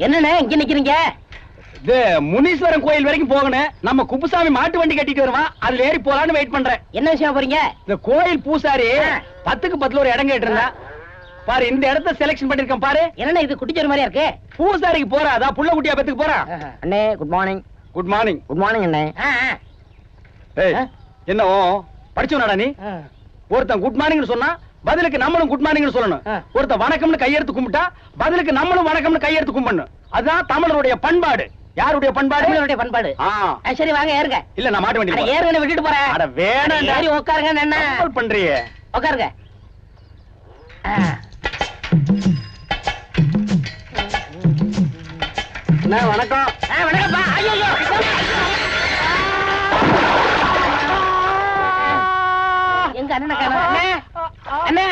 என்னண்ணே இங்க நிக்கிறீங்க? இது முனீஸ்வரன் கோயில் வரைக்கும் போகணும். நம்ம குப்புசாமி மாட்டு வண்டி கட்டிட்டு வருவான், அதுல ஏறி போலான்னு வெயிட் பண்றேன். என்ன விஷயம் போறீங்க? இந்த கோயில் பூசாரி 10க்கு 10 ஒரு இடம் கேட்டு இருந்தா பாரு, இந்த இடத்த செலக்ஷன் பண்ணிருக்கேன் பாரு. என்ன இது குட்டிச்சோறு மாதிரியா இருக்கு? பூசாரிக்கு போறா, அதான் புள்ள குட்டியா பெத்துக்கு போறா. அண்ணே good morning. Good morning. Good morning அண்ணே. என்ன படிச்சவனாடா நீ? ஒருத்தன் குட் மார்னிங் சொன்னா பதிலுக்கு நம்மளும் குட் மார்னிங் சொல்லணும். ஒருத்தன் வணக்கம்னு கையெடுத்து கும்பிட்டா பதிலுக்கு நம்மளும் வணக்கம்னு கையெடுத்து கும்பிடணும். அதுதான் தமிழருடைய பண்பாடு. யாருடைய பண்பாடு? தமிழருடைய பண்பாடு. சரி வாங்க ஏறுங்க. இல்ல நான் மாட்டு வண்டி ஏறுங்க, விட்டுட்டு போறேன். அட வேணாம், ஏறி உட்காருங்க. என்ன பண்றீங்க? உட்காருங்க. வணக்கம். வணக்கம்ப்பா. ஐயோ எங்க அண்ணனை காணோம். அண்ணே